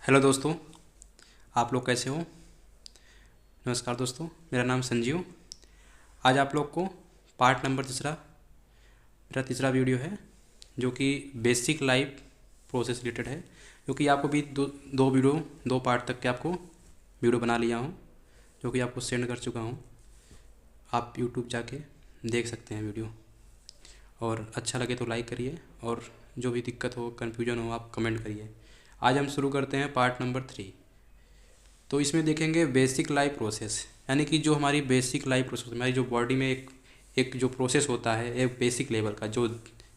Hello दोस्तों, आप लोग कैसे हो। नमस्कार दोस्तों, मेरा नाम संजीव। आज आप लोग को पार्ट नंबर मेरा तीसरा वीडियो है जो कि बेसिक लाइफ प्रोसेस रिलेटेड है। जो कि आपको भी दो पार्ट तक के आपको वीडियो बना लिया हूँ, जो कि आपको सेंड कर चुका हूँ। आप यूट्यूब जाके देख सकते हैं वीडियो, और अच्छा लगे तो लाइक करिए, और जो भी दिक्कत हो, कन्फ्यूजन हो, आप कमेंट करिए। आज हम शुरू करते हैं पार्ट नंबर 3। तो इसमें देखेंगे बेसिक लाइफ प्रोसेस, यानी कि जो हमारी बेसिक लाइफ प्रोसेस, हमारी जो बॉडी में एक जो प्रोसेस होता है, एक बेसिक लेवल का जो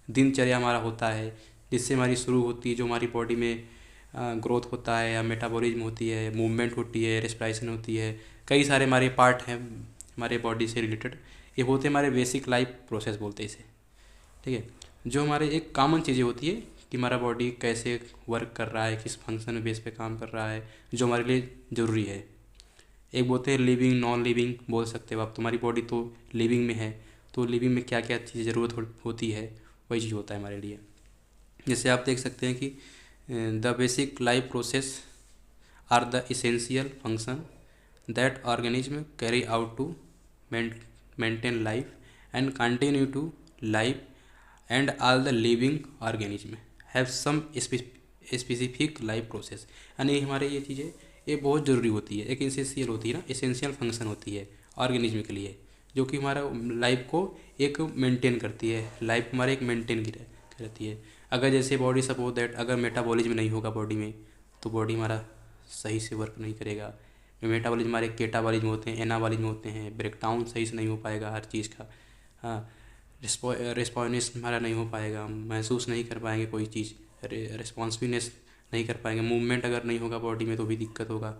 दिनचर्या हमारा होता है, जिससे हमारी शुरू होती है, जो हमारी बॉडी में ग्रोथ होता है या मेटाबॉलिज्म होती है, मूवमेंट होती है, रेस्पिरेशन होती है, कई सारे हमारे पार्ट हैं हमारे बॉडी से रिलेटेड। ये होते हैं हमारे बेसिक लाइफ प्रोसेस बोलते हैं इसे। ठीक है, जो हमारे एक कॉमन चीज़ें होती है कि हमारा बॉडी कैसे वर्क कर रहा है, किस फंक्शन बेस पे काम कर रहा है, जो हमारे लिए ज़रूरी है। एक बोलते हैं लिविंग, नॉन लिविंग बोल सकते हो आप। तुम्हारी बॉडी तो लिविंग में है, तो लिविंग में क्या क्या चीज़ें ज़रूरत होती है, वही चीज़ होता है हमारे लिए। जैसे आप देख सकते हैं कि the basic life process are the essential function that organism carry out to maintain life and continue to life, and all the living organism have some specific life process। यानी हमारे ये चीज़ें ये बहुत ज़रूरी होती है, एक इसेंशियल होती है ना, इसेंशियल फंक्शन होती है ऑर्गेनिज्म के लिए, जो कि हमारा लाइफ को एक मेंटेन करती है। लाइफ हमारे एक मेंटेन की रहती है। अगर जैसे बॉडी सपोज दैट अगर मेटाबॉलिज्म नहीं होगा बॉडी में, तो बॉडी हमारा सही से वर्क नहीं करेगा। मेटाबॉलिज्म हमारे केटाबॉलिज्म होते हैं, एनाबॉलिज्म होते हैं, ब्रेकडाउन सही से नहीं हो पाएगा हर चीज़ का। हाँ, रिस्पॉन्स हमारा नहीं हो पाएगा, हम महसूस नहीं कर पाएंगे कोई चीज़, रिस्पॉन्सिवनेस नहीं कर पाएंगे। मूवमेंट अगर नहीं होगा बॉडी में तो भी दिक्कत होगा।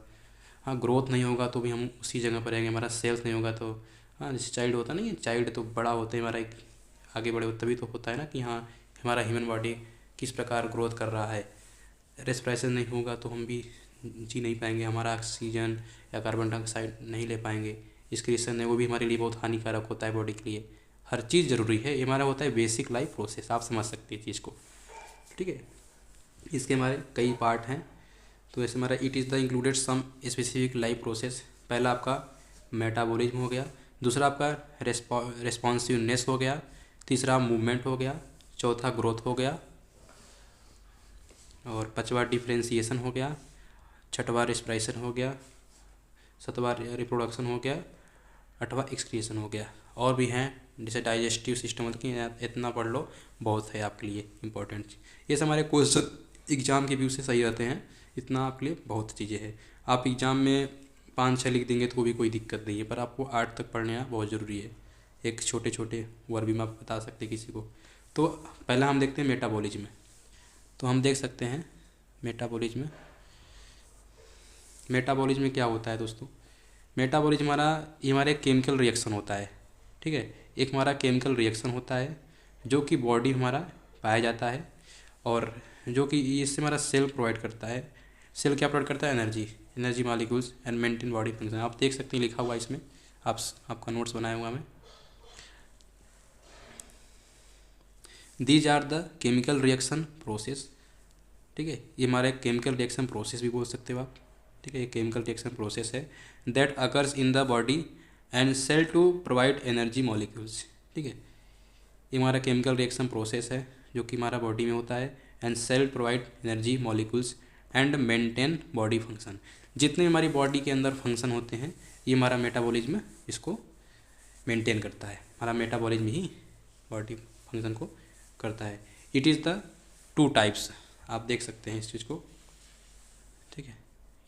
हाँ, ग्रोथ नहीं होगा तो भी हम उसी जगह पर रहेंगे। हमारा सेल्स नहीं होगा तो, हाँ, जैसे चाइल्ड होता नहीं है, चाइल्ड तो बड़ा होते हैं हमारा एक आगे बढ़े, तभी तो होता है ना कि हाँ हमारा ह्यूमन बॉडी किस प्रकार ग्रोथ कर रहा है। रेस्पिरेशन नहीं होगा तो हम भी जी नहीं पाएंगे, हमारा ऑक्सीजन या कार्बन डाइऑक्साइड नहीं ले पाएंगे। एक्सक्रीशन है वो भी हमारे लिए बहुत हानिकारक होता है बॉडी के लिए। हर चीज़ ज़रूरी है, ये हमारा होता है बेसिक लाइफ प्रोसेस। आप समझ सकते हैं चीज़ को, ठीक है। इसके हमारे कई पार्ट हैं। तो ऐसे हमारा it is the included some specific life process. पहला आपका मेटाबॉलिज्म हो गया, दूसरा आपका रेस्पॉन्सिवनेस हो गया, तीसरा मूवमेंट हो गया, चौथा ग्रोथ हो गया, और पांचवा डिफ्रेंसिएशन हो गया, छठवा रेस्पिरेशन हो गया, सातवां रिप्रोडक्शन हो गया, आठवां एक्सक्रीशन हो गया। और भी हैं जैसे डाइजेस्टिव सिस्टम, मतलब कि इतना पढ़ लो, बहुत है आपके लिए इम्पोर्टेंट। ये सब हमारे क्वेश्चन एग्जाम के व्यू से सही रहते हैं, इतना आपके लिए बहुत चीज़ें हैं। आप एग्ज़ाम में 5-6 लिख देंगे तो भी कोई दिक्कत नहीं है, पर आपको 8 तक पढ़ना बहुत ज़रूरी है। एक छोटे छोटे वर्ड भी मैं आप बता सकते किसी को। तो पहला हम देखते हैं मेटाबॉलिज्म। तो हम देख सकते हैं मेटाबॉलिज्म में क्या होता है दोस्तों। मेटाबॉलिज्म ये हमारा एक केमिकल रिएक्शन होता है, ठीक है। एक हमारा केमिकल रिएक्शन होता है जो कि बॉडी हमारा पाया जाता है, और जो कि इससे हमारा सेल प्रोवाइड करता है। सेल क्या प्रोवाइड करता है? Energy molecules and maintain body function. आप देख सकते हैं लिखा हुआ इसमें, आपका नोट्स बनाया हुआ मैं। These are the chemical reaction process, ठीक है। ये हमारा एक केमिकल रिएक्शन प्रोसेस भी बोल सकते हो आप, ठीक है। ये केमिकल रिएक्शन प्रोसेस है that occurs in the body and cell to provide energy molecules, ठीक है। ये हमारा केमिकल रिएक्शन प्रोसेस है जो कि हमारा बॉडी में होता है, and cell provide energy molecules and maintain body function. जितने हमारी बॉडी के अंदर फंक्शन होते हैं, ये हमारा मेटाबॉलिज्म इसको मेंटेन करता है। हमारा मेटाबॉलिज्म ही बॉडी फंक्शन को करता है। इट इज़ द 2 टाइप्स, आप देख सकते हैं इस चीज़ को, ठीक है।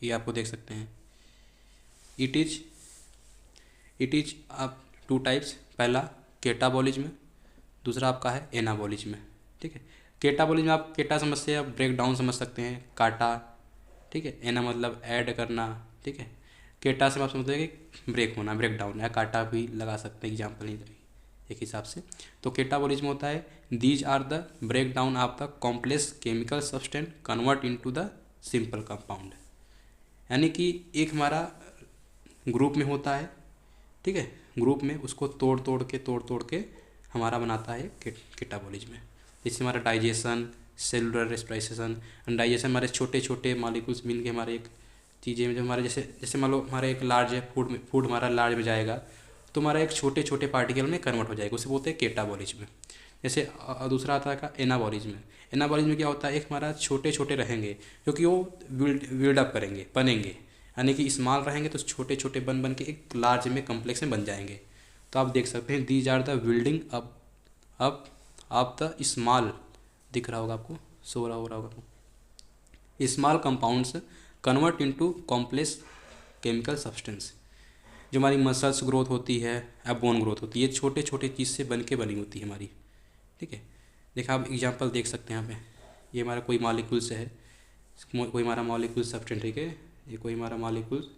ये आपको देख सकते हैं, इट इज आप 2 टाइप्स। पहला केटाबॉलिज्म, दूसरा आपका है एनाबॉलिज्म, ठीक है। केटाबॉलिज्म आप केटा समझ से आप ब्रेक डाउन समझ सकते हैं, काटा, ठीक है। एना मतलब ऐड करना, ठीक है। केटा से आप समझते हैं कि ब्रेक होना, ब्रेक डाउन, या काटा भी लगा सकते हैं एग्जाम्पल एक हिसाब से। तो केटाबॉलिज्म होता है these are the break down of the complex chemical substance convert into the simple compound. यानी कि एक हमारा ग्रुप में होता है, ठीक है। ग्रुप में उसको तोड़ तोड़ के हमारा बनाता है केटाबॉलिज्म। इससे हमारा digestion, cellular respiration and digestion, हमारे छोटे छोटे मॉलिक्यूल्स मिल के हमारे एक चीज़ें जो हमारे जैसे जैसे मान लो हमारे एक लार्ज है फूड हमारा लार्ज में जाएगा तो हमारा एक छोटे छोटे पार्टिकल में कन्वर्ट हो जाएगा, उसे बोलते हैं केटाबॉलिज्म। जैसे दूसरा आता है एनाबॉलिज्म। एनाबॉलिज्म में क्या होता है, एक हमारा छोटे छोटे रहेंगे क्योंकि वो बिल्डअप करेंगे, बनेंगे, यानी कि स्मॉल रहेंगे तो छोटे छोटे बन बन के एक लार्ज में कम्प्लेक्स में बन जाएंगे। तो आप देख सकते हैं these are the building up of the small, दिख रहा होगा आपको, सो रहा हो रहा होगा आपको, small compounds convert into complex chemical substance. जो हमारी मसल्स ग्रोथ होती है या बोन ग्रोथ होती है, ये छोटे छोटे चीज़ से बन के बनी होती है हमारी। ठीक है, देखा आप एग्जांपल देख सकते हैं यहाँ पे, ये हमारा कोई मॉलिक्यूल से है, कोई हमारा मॉलिक्यूल सब्सटेंस, ठीक है, ये कोई हमारा मॉलिक्यूल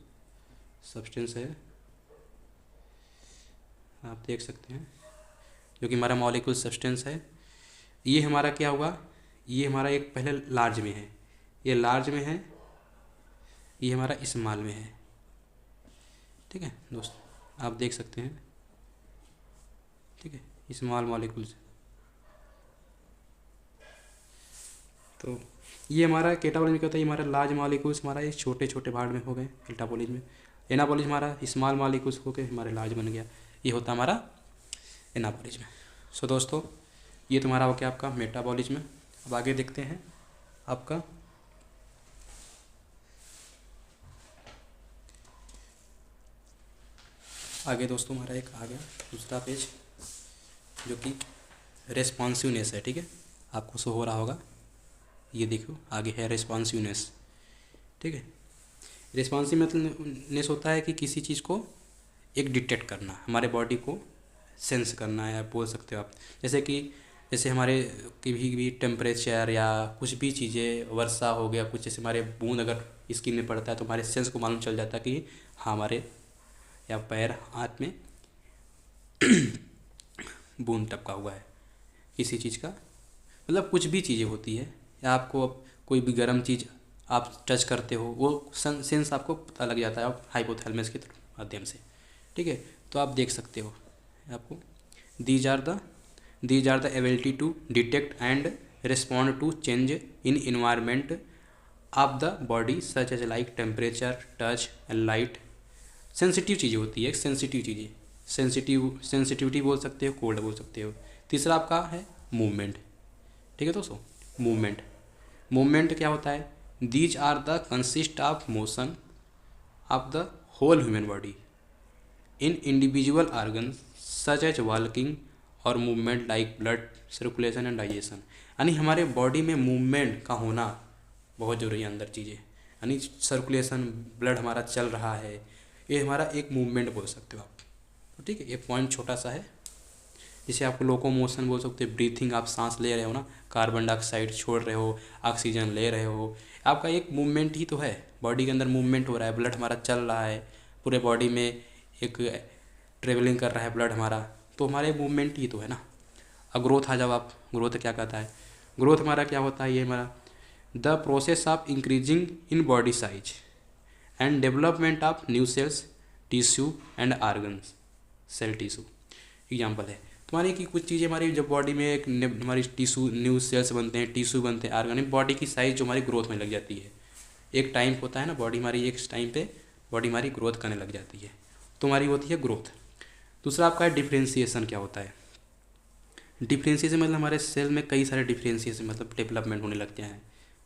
सब्सटेंस है, आप देख सकते हैं, जो कि हमारा मॉलिक्यूल सब्सटेंस है। ये हमारा क्या हुआ, ये हमारा एक पहले लार्ज में है, ये लार्ज में है, ये हमारा स्मॉल में है। ठीक है दोस्तों, आप देख सकते हैं, ठीक है, स्मॉल मॉलिक्यूल्स। तो ये हमारा केटाबॉलिज्म में क्या होता है, ये हमारा लार्ज मॉलिक्यूल्स हमारा ये छोटे छोटे भाग में हो गए केटाबॉलिज्म में। एनाबॉलिज्म हमारा स्मॉल मॉलिक्यूल्स हो के हमारे लार्ज बन गया, ये होता हमारा एनाबॉलिज्म। सो दोस्तों, ये तुम्हारा हो गया आपका मेटाबॉलिज्म। अब आगे देखते हैं आपका आगे दोस्तों, हमारा एक आ गया दूसरा पेज जो कि रेस्पॉन्सिवनेस है। ठीक है, आपको शो हो रहा होगा, ये देखो आगे है रेस्पॉन्सिवनेस। ठीक है, रेस्पॉन्सिवनेस होता है कि किसी चीज़ को एक डिटेक्ट करना, हमारे बॉडी को सेंस करना है, आप बोल सकते हो आप। जैसे हमारे कभी भी टेम्परेचर या कुछ भी चीज़ें, वर्षा हो गया कुछ, जैसे हमारे बूंद अगर स्किन में पड़ता है तो हमारे सेंस को मालूम चल जाता है कि हाँ हमारे या पैर हाथ में बूंद टपका हुआ है किसी चीज़ का, मतलब कुछ भी चीज़ें होती है, या आपको कोई भी गर्म चीज़ आप टच करते हो वो सेंस आपको पता लग जाता है आप हाइपोथैलेमस के माध्यम से। ठीक है, तो आप देख सकते हो आपको these are the ability to detect and respond to change in environment of the body such as like temperature, touch and light. Sensitive चीज़ें होती है, सेंसिटिव चीज़ें, सेंसिटिविटी बोल सकते हो, कोल्ड बोल सकते हो। तीसरा आपका है मूवमेंट। ठीक है दोस्तों, मूवमेंट क्या होता है, these are the consist of motion of the whole human body in individual organs such as walking और movement like blood circulation and digestion. यानी हमारे बॉडी में मूवमेंट का होना बहुत ज़रूरी है, अंदर चीज़ें, यानी सर्कुलेशन, ब्लड हमारा चल रहा है, ये हमारा एक मूवमेंट बोल सकते हो आप। तो ठीक है, ये पॉइंट छोटा सा है। जिसे आप लोकोमोशन बोल सकते हो, ब्रीथिंग, आप सांस ले रहे हो ना, कार्बन डाइऑक्साइड छोड़ रहे हो, ऑक्सीजन ले रहे हो, आपका एक मूवमेंट ही तो है, बॉडी के अंदर मूवमेंट हो रहा है, ब्लड हमारा चल रहा है, पूरे बॉडी में एक ट्रेवलिंग कर रहा है ब्लड हमारा, तो हमारे मूवमेंट ही तो है ना। अब ग्रोथ आ जाओ आप, ग्रोथ क्या कहता है, ग्रोथ हमारा क्या होता है, ये हमारा the process of increasing in body size and development of new cells, tissue and organs, cell tissue example है तुम्हारी कि कुछ चीज़ें हमारी जब बॉडी में एक हमारी टिश्यू, न्यू सेल्स बनते हैं, टिश्यू बनते हैं, आर्गन, बॉडी की साइज जो हमारी ग्रोथ में लग जाती है। एक टाइम होता है ना, बॉडी हमारी एक टाइम पे बॉडी हमारी ग्रोथ करने लग जाती है, तो हमारी होती है ग्रोथ। दूसरा आपका है डिफ्रेंशिएशन। क्या होता है डिफ्रेंशिएशन, मतलब हमारे सेल में कई सारे डिफ्रेंशिएशन मतलब डेवलपमेंट होने लगते हैं,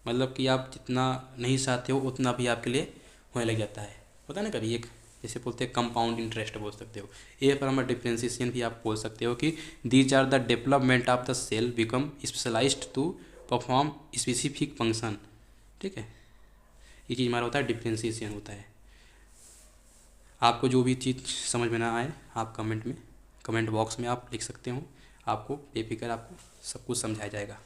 मतलब कि आप जितना नहीं चाहते हो उतना भी आपके लिए होने लग जाता है, होता है ना कभी एक, जैसे बोलते हैं कंपाउंड इंटरेस्ट बोल सकते हो, ए पर हमारा डिफ्रेंशिएशन भी आप बोल सकते हो कि these are the development of the cell become specialised to perform specific function. ठीक है, ये चीज़ हमारा होता है डिफ्रेंशिएशन होता है। आपको जो भी चीज़ समझ में ना आए आप कमेंट बॉक्स में आप लिख सकते हो, आपको बेफिक्र आपको सब कुछ समझाया जाएगा।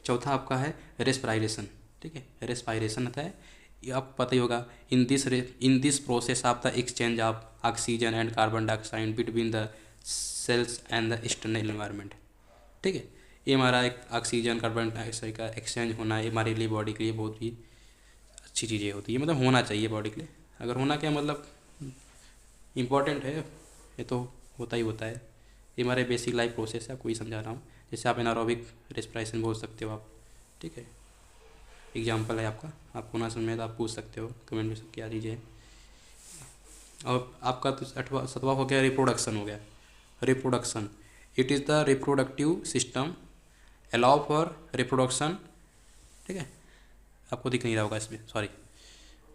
चौथा आपका है रेस्पिरेशन। ठीक है, रेस्पिरेशन होता है, ये आपको पता ही होगा, in this process of the exchange of oxygen and carbon dioxide between the cells and the external environment. ठीक है, ये हमारा एक ऑक्सीजन कार्बन डाइऑक्साइड का एक्सचेंज होना है, हमारे लिए बॉडी के लिए बहुत ही अच्छी चीज़ें होती है, मतलब होना चाहिए बॉडी के लिए। अगर होना क्या मतलब इम्पॉर्टेंट है, ये तो होता ही होता है, ये हमारे बेसिक लाइफ प्रोसेस है, कोई समझा रहा हूँ। जैसे आप एनारोबिक रेस्पिरेशन बोल सकते हो आप, ठीक है, एग्जाम्पल है आपका। आपको ना समझ में तो आप पूछ सकते हो कमेंट में, क्या चीज़ें है। और आपका तो 7वां हो गया रिप्रोडक्शन हो गया। Reproduction, it is the reproductive system allow for reproduction, ठीक है, आपको दिख नहीं रहा होगा इसमें, सॉरी,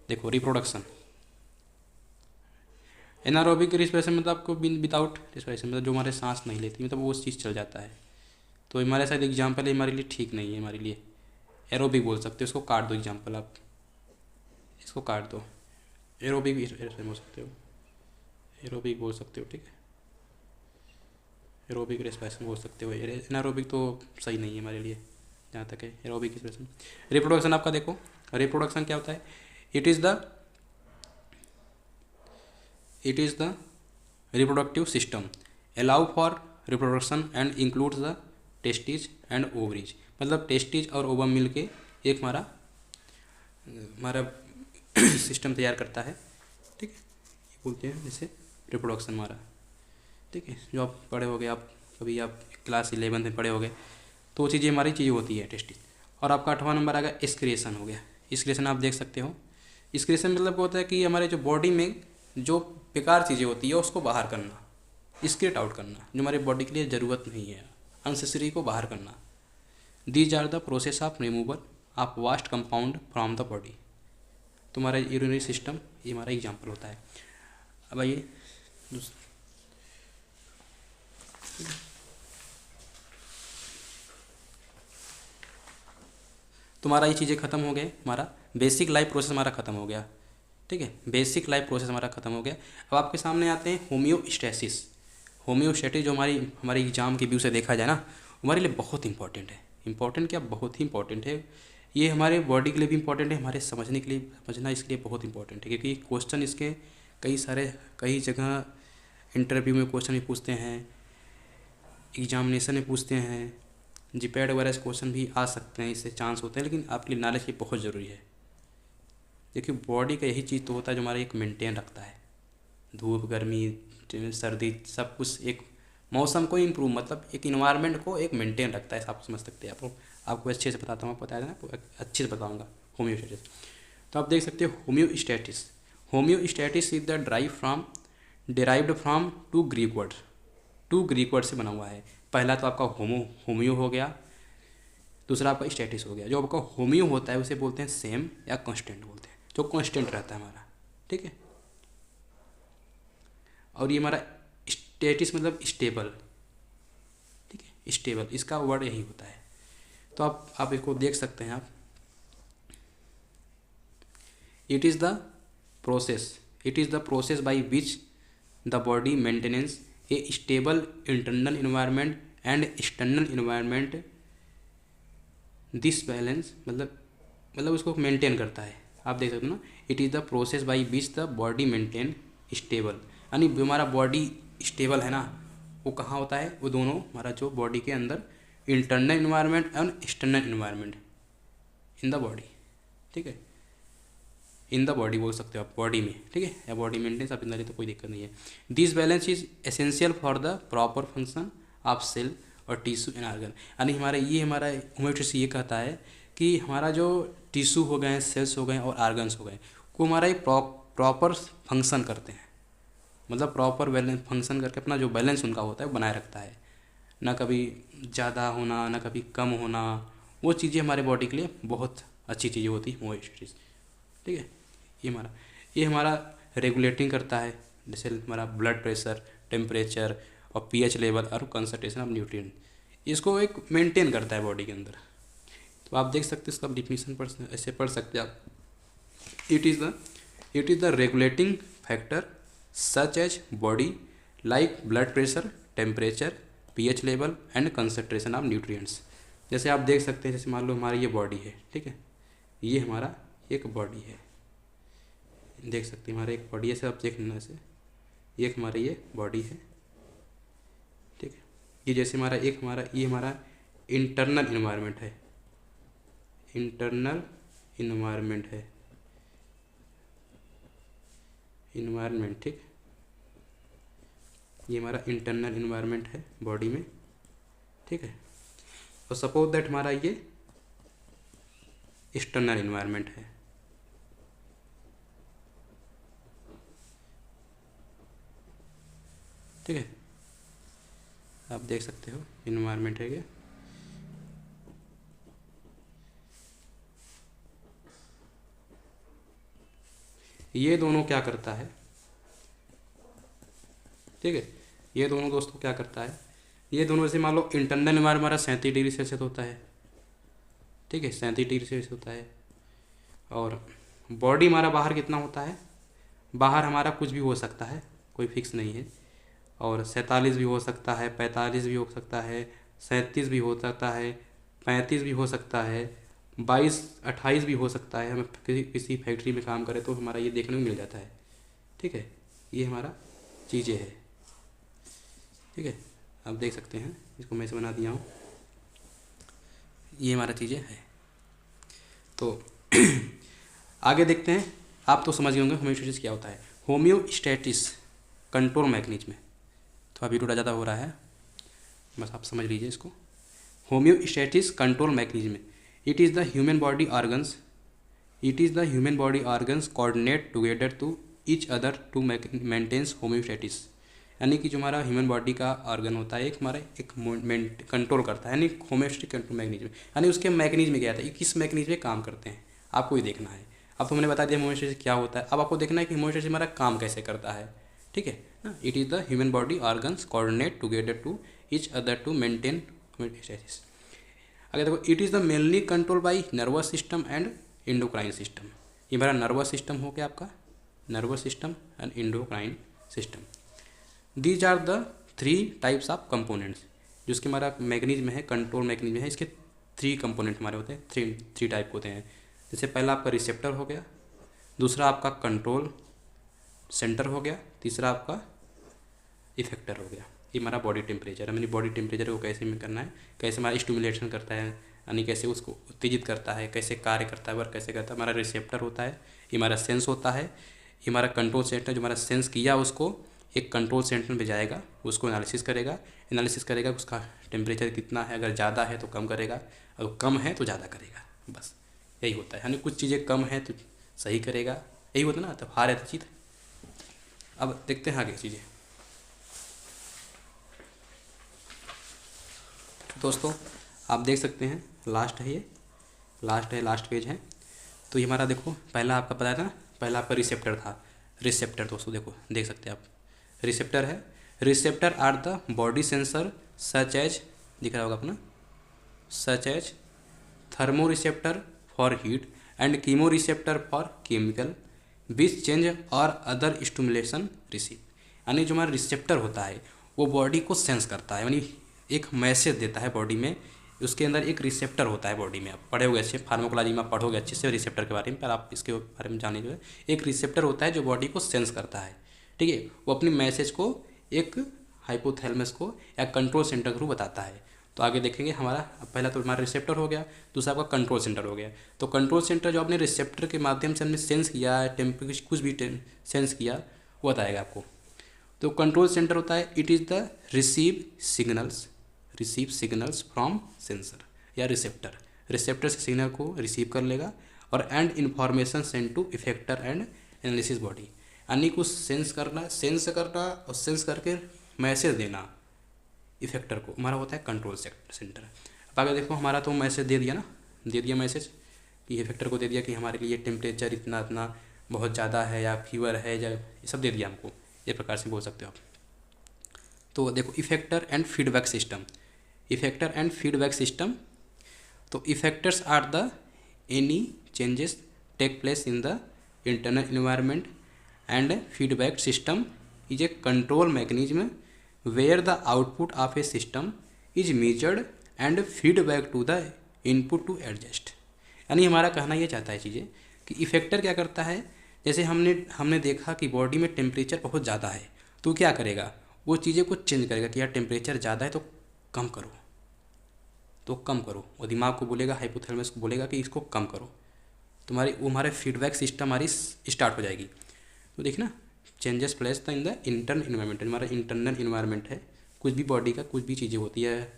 देखो रिप्रोडक्शन। एनारोबिक रिस्पिरेशन मतलब आपको विदाउट रिस्पिरेशन, मतलब जो हमारे सांस नहीं लेती, मतलब वो चीज़ चल जाता है। तो हमारे साथ एग्जाम्पल है, हमारे लिए ठीक नहीं है, हमारे लिए एरोबिक बोल सकते हो, इसको काट दो एग्जाम्पल आप, इसको काट दो। एरोबिक रिस्पिरेशन बोल सकते हो, एरोबिक बोल सकते हो, ठीक है, एरोबिक रेस्पिरेशन बोल सकते हो। एनारोबिक तो सही नहीं है हमारे लिए जहाँ तक है। Aerobic respiration. रिप्रोडक्शन आपका देखो, रिप्रोडक्शन क्या होता है, it is the reproductive system allow for reproduction and includes the testes and ovaries, मतलब टेस्टिज और ओवम मिल के एक हमारा सिस्टम तैयार करता है, ठीक है, ये बोलते हैं जैसे रिप्रोडक्शन हमारा, ठीक है, जो आप पढ़े होगे, आप कभी आप क्लास 11 में पढ़े होगे, तो वो चीज़ें हमारी चीज़ें होती है टेस्टिज। और आपका 8वां नंबर आ गया एक्सक्रीशन हो गया। एक्सक्रीशन आप देख सकते हो, एक्सक्रीशन मतलब होता है कि हमारे जो बॉडी में जो बेकार चीज़ें होती है उसको बाहर करना, एक्सक्रीट आउट करना, जो हमारे बॉडी के लिए ज़रूरत नहीं है, अननेसेसरी को बाहर करना। These are the process of removal of waste compound from the body. तो हमारा यूरिनरी सिस्टम ये हमारा एग्जाम्पल होता है। अब आइए तुम्हारा ये चीज़ें ख़त्म हो गए, हमारा बेसिक लाइफ प्रोसेस हमारा ख़त्म हो गया, ठीक है, बेसिक लाइफ प्रोसेस हमारा ख़त्म हो गया। अब आपके सामने आते हैं होम्योस्टेसिस। होम्योस्टेसिस जो हमारी एग्जाम के व्यू से देखा जाए ना, हमारे लिए बहुत इंपॉर्टेंट है। इंपॉर्टेंट क्या, बहुत ही इंपॉर्टेंट है। ये हमारे बॉडी के लिए भी इंपॉर्टेंट है, हमारे समझने के लिए, समझना इसके लिए बहुत इंपॉर्टेंट है, क्योंकि क्वेश्चन इसके कई जगह इंटरव्यू में क्वेश्चन भी पूछते हैं, एग्जामिनेशन में पूछते हैं, जीपैड वगैरह से क्वेश्चन भी आ सकते हैं, इससे चांस होते हैं, लेकिन आपके लिए नॉलेज ये बहुत ज़रूरी है। देखिए बॉडी का यही चीज़ तो होता है जो हमारा एक मेंटेन रखता है, धूप गर्मी सर्दी सब कुछ, एक मौसम को इम्प्रूव, मतलब एक इन्वायरमेंट को एक मेंटेन रखता है, आप समझ सकते हैं। आपको अच्छे से बताता हूँ, बताया ना, अच्छे से बताऊँगा होम्योस्टेटिस। तो आप देख सकते हो homeostasis. Homeostasis is the derived from two Greek word से बना हुआ है। पहला तो आपका होम्यो हो गया, दूसरा आपका स्टेटिस हो गया। जो आपका होम्यो होता है उसे बोलते हैं सेम या कांस्टेंट बोलते हैं, जो कांस्टेंट रहता है हमारा, ठीक है। और ये हमारा स्टेटिस मतलब स्टेबल, ठीक है, स्टेबल, इसका वर्ड यही होता है। तो आप इसको देख सकते हैं आप, it is the process by which the body maintenance A stable internal environment and external environment, this balance मतलब उसको मेंटेन करता है। आप देख सकते हो ना, it is the process by which the body maintain stable, यानी हमारा बॉडी स्टेबल है ना, वो कहाँ होता है, वो दोनों हमारा जो बॉडी के अंदर internal environment and external environment in the body, ठीक है, इन द बॉडी बोल सकते हो आप, बॉडी में, ठीक है, या बॉडी मेंटेनेंस आप इंदर, तो कोई दिक्कत नहीं है। This balance is essential for the proper function of cell और टिश्यू एंड आर्गन, यानी हमारा होम्योस्टेसिस ये कहता है कि हमारा जो टिश्यू हो गए, सेल्स हो गए और आर्गन्स हो गए, वो हमारा एक प्रॉपर फंक्शन करते हैं, मतलब प्रॉपर बैलेंस फंक्शन करके अपना जो बैलेंस उनका होता है वो बनाए रखता है, ना कभी ज़्यादा होना ना कभी कम होना। वो चीज़ें हमारे बॉडी के लिए बहुत अच्छी चीज़ें होती है होम्योस्टेसिस, ठीक है। ये हमारा रेगुलेटिंग करता है, जैसे हमारा ब्लड प्रेशर, टेम्परेचर और पीएच लेवल और कंसंट्रेशन ऑफ न्यूट्रिएंट, इसको एक मेंटेन करता है बॉडी के अंदर। तो आप देख सकते हैं, इसका डिफिनीशन ऐसे पढ़ सकते हैं आप, it is the regulating factor such as body like blood pressure, temperature, pH level and concentration of nutrients. जैसे आप देख सकते हैं, जैसे मान लो हमारी ये बॉडी है, ठीक है, ये हमारा एक बॉडी है, देख सकते हैं हमारा एक बॉडी है, आप देख लेना से, ये हमारा ये बॉडी है, ठीक है। ये जैसे ये हमारा इंटरनल इन्वायरमेंट है, ठीक, ये हमारा इंटरनल इन्वायरमेंट है बॉडी में, ठीक है। तो सपोज दैट हमारा ये एक्सटर्नल इन्वायरमेंट है, ठीक है, आप देख सकते हो इन्वायरमेंट है ये। ये दोनों क्या करता है, ठीक है, ये दोनों दोस्तों क्या करता है, ये दोनों जैसे मान लो इंटरनल इन्वायरमेंट हमारा 37 डिग्री सेल्सियस होता है, ठीक है, 37 डिग्री सेल्सियस होता है। और बॉडी हमारा बाहर कितना होता है, बाहर हमारा कुछ भी हो सकता है, कोई फिक्स नहीं है, और 47 भी हो सकता है, 45 भी हो सकता है, 37 भी हो सकता है, 35 भी हो सकता है, 22-28 भी हो सकता है। हम किसी फैक्ट्री में काम करें तो हमारा ये देखने को मिल जाता है, ठीक है, ये हमारा चीज़ें है, ठीक है, आप देख सकते हैं, इसको मैं से बना दिया हूँ, ये हमारा चीज़ें है। तो आगे देखते हैं, आप तो समझ गए होंगे होम्योस्टेसिस क्या होता है। होम्योस्टेसिस कंट्रोल मैकेनिज्म, थोड़ा वीडियो ज़्यादा हो रहा है, बस आप समझ लीजिए इसको। Homeostasis control mechanism, it is the human body organs, it is the human body organs coordinate together to each other to maintains homeostasis. यानी कि जो हमारा ह्यूमन बॉडी का ऑर्गन होता है, एक हमारा एक कंट्रोल करता है, यानी होम्योस्टेटिक कंट्रोल मैकेनिज्म, यानी उसके मैकेनिज्म क्या था, किस मैकेनिज्म में काम करते हैं, आपको ये देखना है। अब तो मैंने बता दिया होम्योस्टेसिस क्या होता है, अब आपको देखना है कि होम्योस्टेसिस हमारा काम कैसे करता है, ठीक है ना। It is the human body organs coordinate together to each other to maintain homeostasis. अगर देखो, it is the mainly control by nervous system and endocrine system. ये हमारा नर्वस सिस्टम हो गया, आपका nervous system and endocrine system. These are the 3 types of components, जिसके हमारा mechanism है, कंट्रोल मैकेनिज्म है, इसके 3 कंपोनेंट हमारे होते हैं, 3 टाइप होते हैं। जैसे पहला आपका रिसेप्टर हो गया, दूसरा आपका कंट्रोल सेंटर हो गया, तीसरा आपका इफेक्टर हो गया। ये हमारा बॉडी टेम्परेचर है, यानी बॉडी टेम्परेचर को कैसे में करना है, कैसे हमारा स्टिमुलेशन करता है, यानी कैसे उसको उत्तेजित करता है, कैसे कार्य करता है, वर्क कैसे करता है। हमारा रिसेप्टर होता है, ये हमारा सेंस होता है, ये हमारा कंट्रोल सेंटर जो हमारा सेंस किया उसको एक कंट्रोल सेंटर में जाएगा, उसको एनालिसिस करेगा उसका टेम्परेचर कितना है, अगर ज़्यादा है तो कम करेगा, अगर कम है तो ज़्यादा करेगा, बस यही होता है। यानी कुछ चीज़ें कम है तो सही करेगा, यही होता है ना, तो हार है तो जीत। अब देखते हैं आगे चीज़ें। दोस्तों आप देख सकते हैं, लास्ट है ये, लास्ट पेज है। तो ये हमारा देखो, पहला आपका पता था, पहला आपका रिसेप्टर था। रिसेप्टर दोस्तों देखो, देख सकते हैं आप, रिसेप्टर है। Receptor are the body sensor such as, दिख रहा होगा अपना, such as thermo receptor for heat and chemo receptor for chemical which change और अदर स्टिमुलेशन रिसीव। यानी जो हमारा रिसेप्टर होता है वो बॉडी को सेंस करता है, यानी एक मैसेज देता है बॉडी में, उसके अंदर एक रिसेप्टर होता है बॉडी में। आप पढ़े होगे अच्छे, फार्माकोलॉजी में आप पढ़ोगे अच्छे से रिसेप्टर के बारे में, पर आप इसके बारे में जाने जो है, एक रिसेप्टर होता है जो बॉडी को सेंस करता है, ठीक है। वो अपनी मैसेज को एक हाइपोथैलेमस को या कंट्रोल सेंटर के थ्रू बताता है। तो आगे देखेंगे हमारा, पहला तो हमारा रिसेप्टर हो गया, दूसरा आपका कंट्रोल सेंटर हो गया। तो कंट्रोल सेंटर जो आपने रिसेप्टर के माध्यम से हमने सेंस किया, टेम्परेचर कुछ भी सेंस किया, वो बताएगा आपको। तो कंट्रोल सेंटर होता है, it is the receive signals from sensor या रिसेप्टर। रिसेप्टर से सिग्नल को रिसीव कर लेगा और and information send to effector and analysis body. यानी कुछ सेंस करना और सेंस करके मैसेज देना इफेक्टर को, हमारा होता है कंट्रोल सेंटर। अब आगे देखो, हमारा तो मैसेज दे दिया ना, दे दिया मैसेज कि इफेक्टर को दे दिया कि हमारे लिए टेम्परेचर इतना इतना बहुत ज़्यादा है या फीवर है, या ये सब दे दिया हमको, ये प्रकार से बोल सकते हो आप। तो देखो, इफेक्टर एंड फीडबैक सिस्टम। तो effectors are the any changes take place in the internal environment and feedback system is a control mechanism where the output of a system is measured and feedback to the input to adjust. यानी हमारा कहना ये चाहता है चीज़ें कि effector क्या करता है, जैसे हमने देखा कि बॉडी में टेम्परेचर बहुत ज़्यादा है, तो क्या करेगा, वो चीज़ें को चेंज करेगा कि यार टेम्परेचर ज़्यादा है तो कम करो, वो दिमाग को बोलेगा, हाइपोथैलेमस को बोलेगा कि इसको कम करो, तुम्हारी वो हमारे फीडबैक सिस्टम हमारी स्टार्ट हो जाएगी। तो देखना, changes place in the internal environment, हमारा इंटरनल इन्वायरमेंट है, कुछ भी बॉडी का कुछ भी चीज़ें होती है,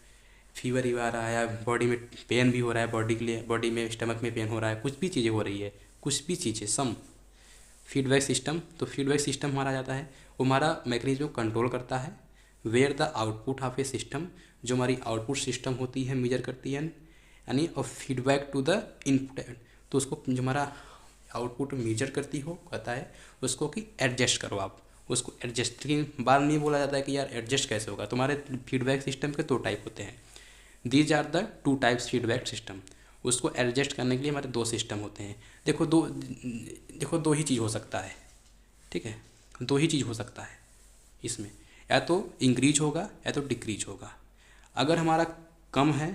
फीवर ही आ रहा है या बॉडी में पेन भी हो रहा है, बॉडी के लिए बॉडी में स्टमक में पेन हो रहा है, कुछ भी चीज़ें हो रही है, कुछ भी चीज़ें सम फीडबैक सिस्टम। तो फीडबैक सिस्टम हमारा जाता है, वो हमारा मैकेनिज्म कंट्रोल करता है where the output of a system, जो हमारी आउटपुट सिस्टम होती है मेजर करती है यानी और फीडबैक टू द इनपुट। तो उसको जो हमारा आउटपुट मेजर करती हो कहता है उसको कि एडजस्ट करो आप उसको। एडजस्ट के बाद नहीं बोला जाता है कि यार एडजस्ट कैसे होगा। तुम्हारे फीडबैक सिस्टम के दो टाइप होते हैं, these are the two types feedback system. उसको एडजस्ट करने के लिए हमारे दो सिस्टम होते हैं। देखो दो ही चीज़ हो सकता है, ठीक है, दो ही चीज़ हो सकता है इसमें, या तो इंक्रीज होगा या तो डिक्रीज होगा। अगर हमारा कम है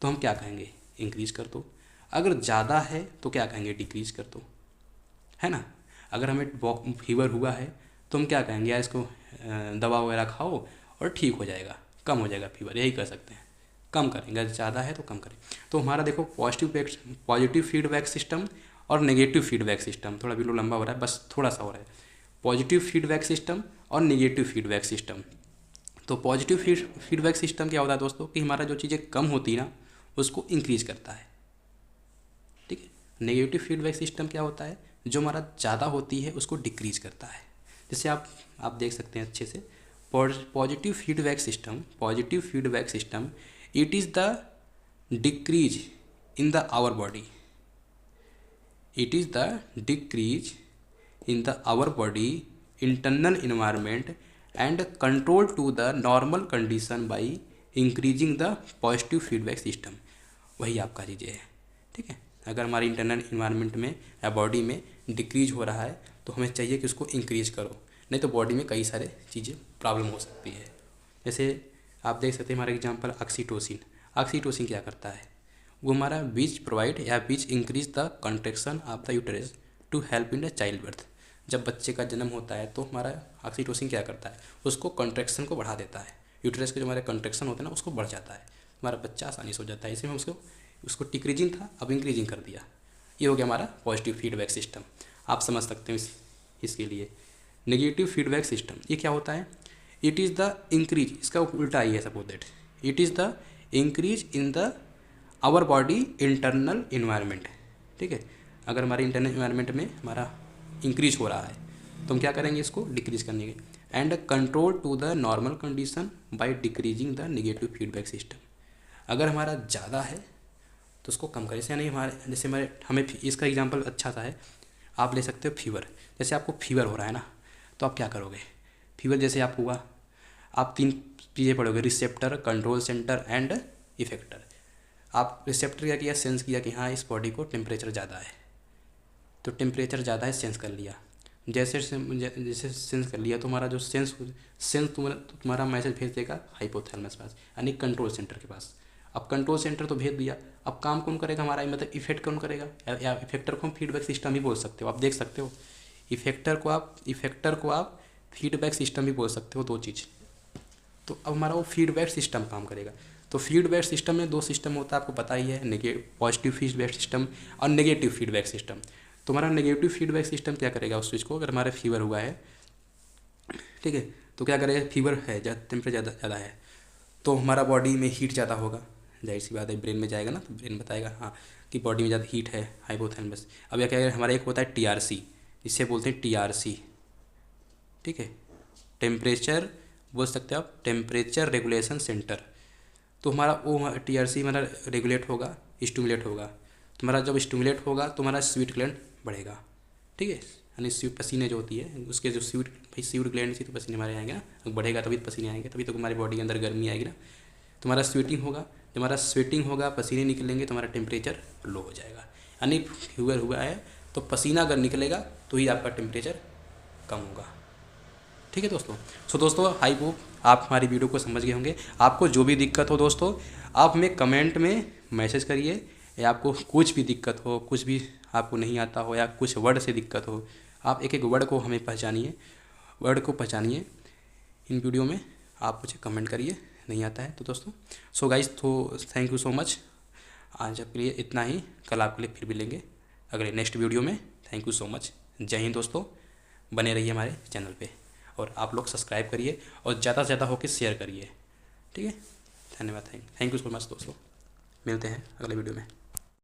तो हम क्या कहेंगे, इंक्रीज कर दो। अगर ज़्यादा है तो क्या कहेंगे, डिक्रीज कर दो, है ना। अगर हमें फीवर हुआ है तो हम क्या कहेंगे, यार इसको दवा वगैरह खाओ और ठीक हो जाएगा, कम हो जाएगा फीवर, यही कर सकते हैं, कम करेंगे। अगर ज़्यादा है तो कम करें। तो हमारा देखो पॉजिटिव फीडबैक सिस्टम और नेगेटिव फीडबैक सिस्टम, थोड़ा वीडियो लंबा हो रहा है, बस थोड़ा सा हो रहा है। पॉजिटिव फीडबैक सिस्टम और नेगेटिव फीडबैक सिस्टम। तो पॉजिटिव फीडबैक सिस्टम क्या होता है दोस्तों, कि हमारा जो चीज़ें कम होती है ना उसको इंक्रीज करता है, ठीक है। नेगेटिव फीडबैक सिस्टम क्या होता है, जो हमारा ज़्यादा होती है उसको डिक्रीज करता है। जैसे आप देख सकते हैं अच्छे से, positive feedback system it is the decrease in the our body, it is the decrease in the our body internal environment and control to the normal condition by increasing the positive feedback system। वही आपका चीज़ें है, ठीक है। अगर हमारी internal environment में या बॉडी में डिक्रीज हो रहा है तो हमें चाहिए कि उसको इंक्रीज करो, नहीं तो बॉडी में कई सारे चीज़ें प्रॉब्लम हो सकती है। जैसे आप देख सकते हैं हमारा एग्जांपल ऑक्सीटोसिन क्या करता है, वो हमारा विच प्रोवाइड या which increase the contraction of the uterus to help in the child birth. जब बच्चे का जन्म होता है तो हमारा ऑक्सीटोसिन क्या करता है, उसको कंट्रैक्शन को बढ़ा देता है, यूटेरस के जो हमारे कंट्रैक्शन होते हैं ना उसको बढ़ जाता है, हमारा बच्चा आसानी से हो जाता है। इसी में उसको डिक्रीजिंग था, अब इंक्रीजिंग कर दिया। ये हो गया हमारा पॉजिटिव फीडबैक सिस्टम, आप समझ सकते हो इसके लिए। नेगेटिव फीडबैक सिस्टम ये क्या होता है, इट इज़ द इंक्रीज, इसका उल्टा ही है, suppose that it is the increase in the our body internal environment, ठीक है। अगर हमारे इंटरनल इन्वायरमेंट में हमारा इंक्रीज हो रहा है तो हम क्या करेंगे, इसको डिक्रीज करने के। And control to the normal condition by decreasing the negative feedback system. अगर हमारा ज़्यादा है तो उसको कम करें। जैसे हमें इसका एग्जांपल अच्छा सा है, आप ले सकते हो फीवर। जैसे आपको फीवर हो रहा है ना तो आप क्या करोगे, फीवर जैसे आपको हुआ, आप तीन चीज़ें पढ़ोगे, receptor, control centre and effector. आप रिसेप्टर क्या किया, सेंस किया कि हाँ इस बॉडी को टेम्परेचर ज़्यादा है, तो टेम्परेचर ज़्यादा है, सेंस कर लिया। जैसे सेंस कर लिया तो हमारा जो सेंस तुम्हारा मैसेज भेज देगा हाइपोथैलेमस पास, यानी कंट्रोल सेंटर के पास। अब कंट्रोल सेंटर तो भेज दिया, अब काम कौन करेगा हमारा, मतलब इफेक्ट कौन करेगा, या इफेक्टर को हम फीडबैक सिस्टम भी बोल सकते हो। आप देख सकते हो इफेक्टर को आप फीडबैक सिस्टम भी बोल सकते हो, दो चीज़। तो अब हमारा वो फीडबैक सिस्टम काम करेगा। तो फीडबैक सिस्टम में दो सिस्टम होता है, आपको पता ही है, पॉजिटिव फीडबैक सिस्टम और नेगेटिव फीडबैक सिस्टम। तो हमारा नेगेटिव फीडबैक सिस्टम क्या करेगा उस चीज़ को, अगर हमारा फीवर हुआ है, ठीक है, तो क्या करेगा, फीवर है, टेम्परेचर ज़्यादा है तो हमारा बॉडी में हीट ज़्यादा होगा, जाहिर सी बात है, ब्रेन में जाएगा ना तो ब्रेन बताएगा हाँ कि बॉडी में ज़्यादा हीट है, हाइपोथैलेमस। अब क्या कहेगा, हमारा एक होता है टीआरसी, इससे बोलते हैं टीआरसी, ठीक है, टेम्परेचर बोल सकते हो आप, टेम्परेचर रेगुलेशन सेंटर। तो हमारा वो टीआरसी हमारा रेगुलेट होगा, स्टिमुलेट होगा। तो हमारा जब स्टिमुलेट होगा तो हमारा स्वीट ग्लैंड बढ़ेगा, ठीक है, यानी स्वीट पसीने जो होती है उसके जो स्वीट ग्लैंड से तो पसीने हमारे आएंगे ना, बढ़ेगा तभी तो पसीने आएंगे, तभी तो हमारी बॉडी के अंदर गर्मी आएगी ना। तुम्हारा स्वेटिंग होगा, जब हमारा स्वेटिंग होगा, पसीने निकलेंगे तो हमारा टेम्परेचर लो हो जाएगा। यानी फीवर हुआ है तो पसीना अगर निकलेगा तो ही आपका टेम्परेचर कम होगा, ठीक है दोस्तों। सो दोस्तों आई होप आप हमारी वीडियो को समझ गए होंगे। आपको जो भी दिक्कत हो दोस्तों, आप हमें कमेंट में मैसेज करिए, या आपको कुछ भी दिक्कत हो, कुछ भी आपको नहीं आता हो या कुछ वर्ड से दिक्कत हो, आप एक एक वर्ड को हमें पहचानिए, इन वीडियो में आप मुझे कमेंट करिए, नहीं आता है तो दोस्तों। सो गाइस, तो थैंक यू सो मच, आज आपके लिए इतना ही, कल आपके लिए फिर मिलेंगे अगले नेक्स्ट वीडियो में। थैंक यू सो मच, जय हिंद दोस्तों, बने रहिए हमारे चैनल पे और आप लोग सब्सक्राइब करिए और ज़्यादा से ज़्यादा होकर शेयर करिए, ठीक है। धन्यवाद। थैंक यू सो मच दोस्तों। मिलते हैं अगले वीडियो में।